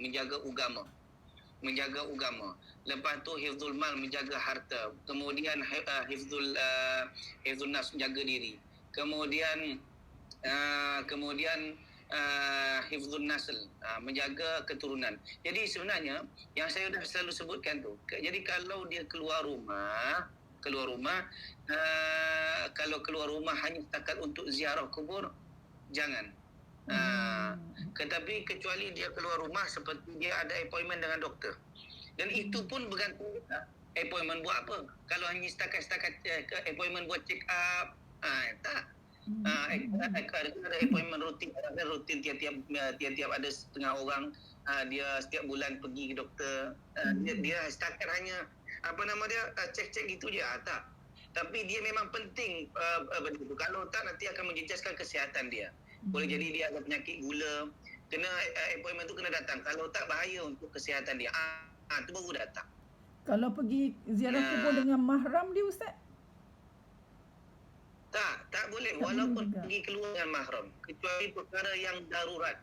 menjaga agama. Lepas tu hifzul mal, menjaga harta. Kemudian hifzul nafs, menjaga diri. Kemudian hifzul nasl, menjaga keturunan. Jadi sebenarnya yang saya dah selalu sebutkan tu, jadi kalau dia keluar rumah, kalau keluar rumah hanya setakat untuk ziarah kubur, jangan. Tetapi kecuali dia keluar rumah seperti dia ada appointment dengan doktor. Dan itu pun bergantung juga appointment buat apa. Kalau hanya setakat appointment buat check up, tak. Ada appointment rutin tiap ada setengah orang, dia setiap bulan pergi ke doktor. Dia setakat hanya cek-cek gitu je, tak. Tapi dia memang penting begitu. Kalau tak, nanti akan menjejaskan kesihatan dia. Boleh jadi dia ada penyakit gula, kena appointment tu kena datang. Kalau tak, bahaya untuk kesihatan dia. Tu baru datang. Kalau pergi ziarah kubur dengan mahram dia, Ustaz? Tak boleh. Walaupun pergi keluar dengan mahram, kecuali perkara yang darurat.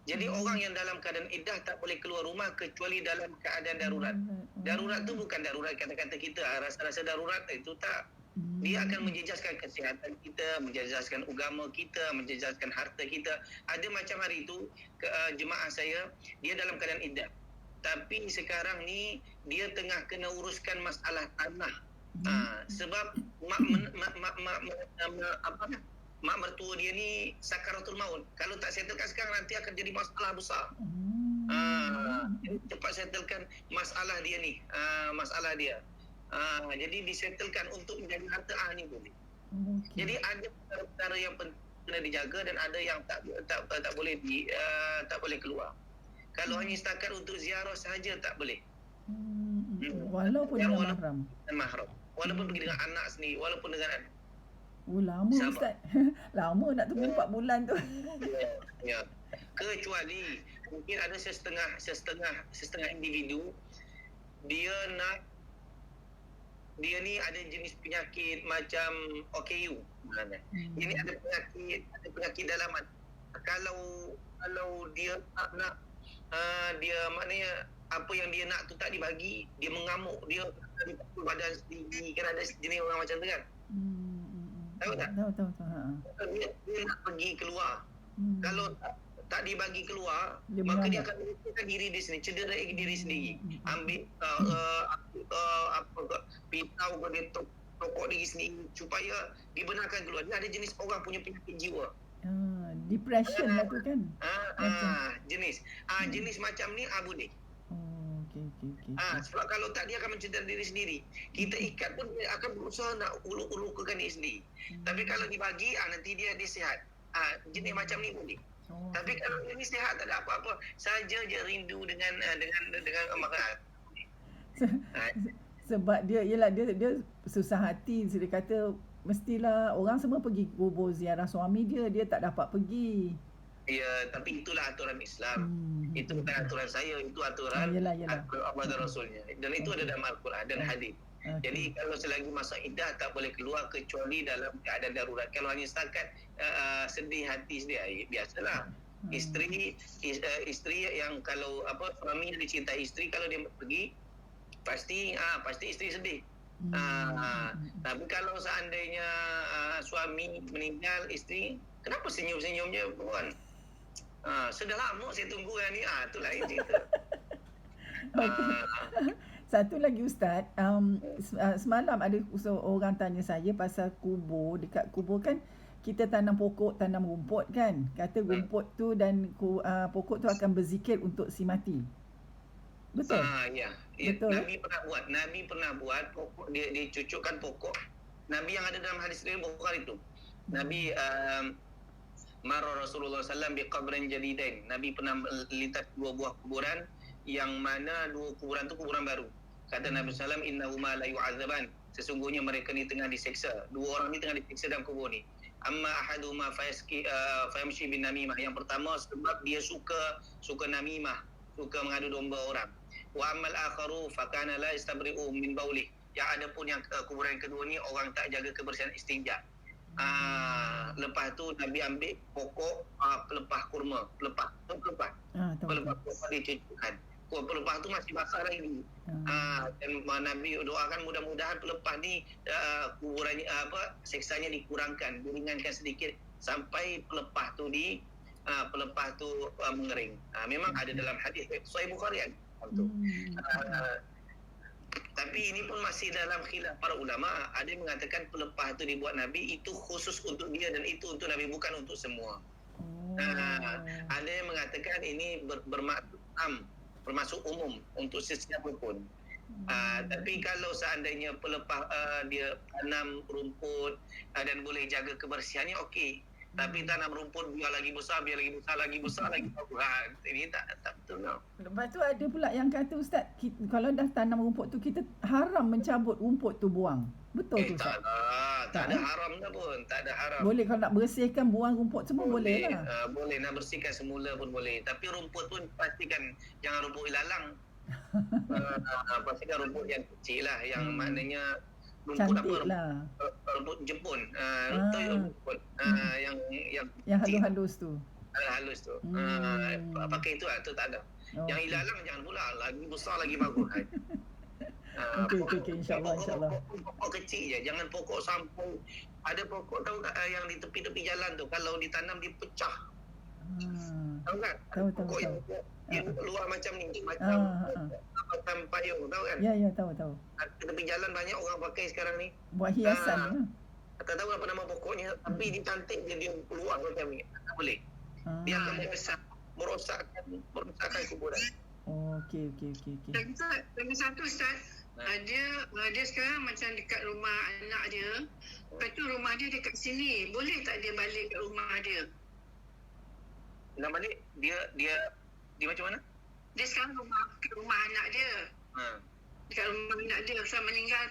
Jadi orang yang dalam keadaan iddah tak boleh keluar rumah kecuali dalam keadaan darurat. Darurat tu bukan darurat kata-kata kita, rasa-rasa darurat itu tak. Dia akan menjejaskan kesihatan kita, menjejaskan agama kita, menjejaskan harta kita. Ada macam hari itu jemaah saya, dia dalam keadaan iddah. Tapi sekarang ni dia tengah kena uruskan masalah tanah. Sebab mak mertua dia ni sakaratul maut. Kalau tak settlekan sekarang, nanti akan jadi masalah besar. Cepat settlekan masalah dia ni, masalah dia. Jadi disettlekan untuk menjaga harta ni boleh. Jadi ada perkara yang kena dijaga dan ada yang tak boleh tak boleh keluar. Kalau hanya setakat untuk ziarah sahaja tak boleh. Walaupun dengan mahram. Walaupun pergi dengan anak sendiri, walaupun dengan anak. Lama Ustaz. Lama nak tunggu 4 bulan tu. Ya. Kecuali mungkin ada setengah individu dia ni ada jenis penyakit macam OKU sebenarnya. Ini ada penyakit dalaman. Kalau dia tak nak, dia maknanya apa yang dia nak tu tak dibagi, dia mengamuk, dia badan sendiri, kan ada jenis orang macam tu kan. Tahu tak? Tahu. Dia nak pergi keluar. Kalau tak dibagi keluar, maka dia akan menyusahkan diri dia sendiri, cederai diri sendiri. Ambil pisau ke dia tokok diri sendiri supaya dibenarkan keluar. Dia ada jenis orang punya penyakit jiwa. Depression lah tu kan? Jenis macam ni boleh. Okay. Sebab kalau tak, dia akan mencederai diri sendiri. Kita ikat pun dia akan berusaha nak uluk-ulukkan diri sendiri. Tapi kalau dibagi, nanti dia sihat. Jenis macam ni boleh. Tapi kalau ini sihat, tak ada apa-apa, saja je rindu dengan makanan. Sebab dia susah hati. Dia kata mestilah orang semua pergi kubur ziarah suami dia tak dapat pergi. Ya, tapi itulah aturan Islam. Itu bukan aturan saya, itu aturan Allah dan Rasulnya. Dan itu ada dalam Al-Quran dan hadis. Jadi kalau selagi masa iddah tak boleh keluar kecuali dalam keadaan darurat. Kalau hanya setakat sedih hati sedih, biasalah. Isteri yang kalau suami yang dicintai isteri, kalau dia pergi pasti isteri sedih. Tapi kalau seandainya suami meninggal, isteri kenapa senyum-senyumnya bukan? Sudah lama saya tunggu yang ni. Itulah cerita. Satu lagi Ustaz, semalam ada orang tanya saya pasal kubur. Dekat kubur kan kita tanam pokok, tanam rumput kan. Kata rumput tu dan pokok tu akan berzikir untuk si mati. Betul? Ya. Betul. Nabi pernah buat pokok, dia cucukkan pokok. Nabi yang ada dalam hadis riwayat Bukhari itu. Nabi marra Rasulullah SAW biqabrin jadidain. Nabi pernah melintas dua buah kuburan, yang mana dua kuburan tu kuburan baru. Kata Nabi SAW, innahuma la yu'adzaban. Sesungguhnya mereka ni tengah diseksa. Dua orang ni tengah diseksa dalam kubur ni. Amma ahaduma fayamshi bin namimah. Yang pertama sebab dia suka namimah, suka mengadu domba orang. Wa ammal akharu fakana la yastabri'u min baulih. Yang ada pun yang kuburan kedua ni orang tak jaga kebersihan istinja. Lepas tu Nabi ambil pokok pelepah kurma. Pelepah Tahu. pelepah kurma dicucukkan. Pelepah tu masih basah lagi. Dan Nabi doakan mudah-mudahan pelepah ni kuburannya seksanya dikurangkan, diringankan sedikit sampai pelepah tu mengering. Memang ada dalam hadis Sahih Bukhari kan. Tapi ini pun masih dalam khilaf para ulama. Ada yang mengatakan pelepah itu dibuat Nabi itu khusus untuk dia dan itu untuk Nabi, bukan untuk semua. Ada yang mengatakan ini bermaksud umum untuk sesiapa pun. Tapi kalau seandainya pelepah dia tanam rumput dan boleh jaga kebersihannya, okey. Tapi tanam rumput biar lagi besar lagi. Ini tak betul tau. Lepas tu ada pula yang kata Ustaz, kalau dah tanam rumput tu kita haram mencabut rumput tu buang. Betul tu Ustaz? Tak ada haram dah pun. Tak ada haram. Boleh kalau nak bersihkan buang rumput semua boleh lah. Boleh nak bersihkan semula pun boleh. Tapi rumput pun pastikan jangan rumput ilalang. Pastikan rumput yang kecil lah. Yang maknanya rumput Cantik lah. Rumput Jepun. Rumput yang halus-halus tu. Halus tu. Pakai itu tu tak ada. Yang ilalang jangan pula. Lagi besar lagi bagus. Okey, insyaAllah. Pokok kecil je. Jangan pokok sampai. Ada pokok tahu tak yang di tepi-tepi jalan tu. Kalau ditanam dia pecah. Tahu kan? Pokok yang keluar macam ni. Macam payung. Tahu kan? Ya, tahu. Tepi jalan banyak orang pakai sekarang ni. Buat hiasan. Tak tahu apa nama pokoknya. Tapi dia cantik dia keluar macam ni. Tak boleh. Dia akan merosakkan kuburan. Okey. Lagi satu Ustaz, dia sekarang macam dekat rumah anak dia. Lepas tu rumah dia dekat sini. Boleh tak dia balik ke rumah dia? Nak balik? Dia macam mana? Dia sekarang rumah anak dia. Dekat rumah anak dia. So meninggal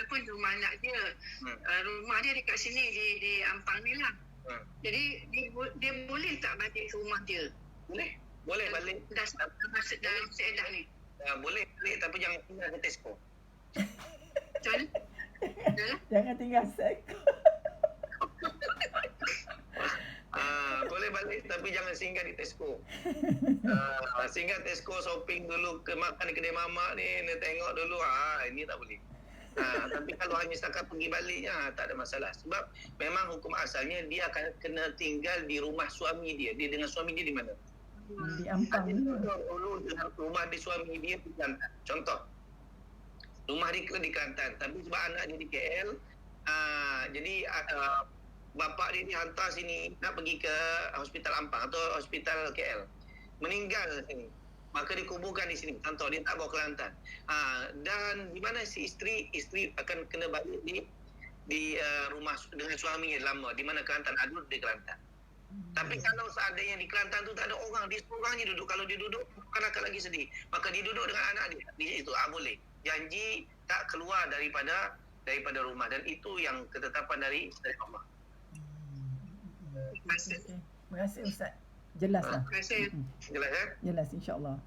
pun rumah anak dia. Rumah dia dekat sini di Ampang ni lah. Jadi dia boleh tak balik ke rumah dia? Boleh balik. Dah seedah ni. Boleh balik tapi jangan tinggal ke Tesco. Macam mana? Jangan tinggal seko. Boleh balik tapi jangan singgah di Tesco. Singgah Tesco shopping dulu, makan di kedai mamak ni, tengok dulu. Ini tak boleh. Tapi kalau hanya setakat pergi baliknya tak ada masalah. Sebab memang hukum asalnya dia akan kena tinggal di rumah suami dia. Dia dengan suami dia di mana? Di Ampang ni. Dulu rumah di suami dia di Kelantan. Contoh. Rumah dia di Kelantan. Tapi sebab anak dia di KL, jadi bapa dia dihantar sini nak pergi ke hospital Ampang atau hospital KL. Meninggal sini. Maka dikuburkan di sini. Contoh dia tak bawa Kelantan. Dan di mana si isteri akan kena balik di rumah dengan suaminya lama. Di mana Kelantan, adul di Kelantan. Tapi kalau seandainya di Kelantan tu tak ada orang, dia seorang je duduk. Kalau dia duduk, bukan akan lagi sedih. Maka dia duduk dengan anak dia. Di situ, boleh. Janji tak keluar daripada rumah. Dan itu yang ketetapan dari Allah. Terima kasih Ustaz. Jelas lah. Jelas kan? Jelas insyaAllah.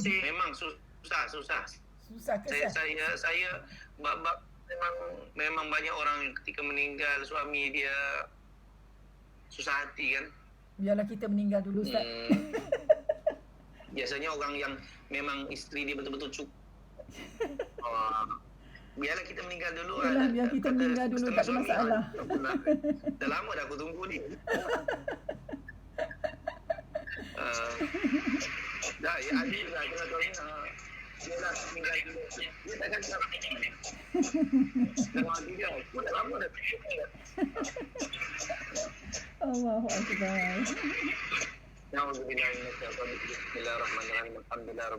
Memang susah. Susah ke Ustaz? Saya memang banyak orang yang ketika meninggal suami dia susah hati kan. Biarlah kita meninggal dulu Ustaz. Biasanya orang yang memang isteri dia betul-betul cukup. Biarlah kita meninggal dulu. Biar kita meninggal dulu, tak ada masalah. Dah lama dah aku tunggu ni. Dah, ya adil lah. Dia dah meninggal dulu. Dia takkan cakap. Dalam hati dia, aku dah lama dah. Allahu Akbar. Bismillahirrahmanirrahim. Alhamdulillah.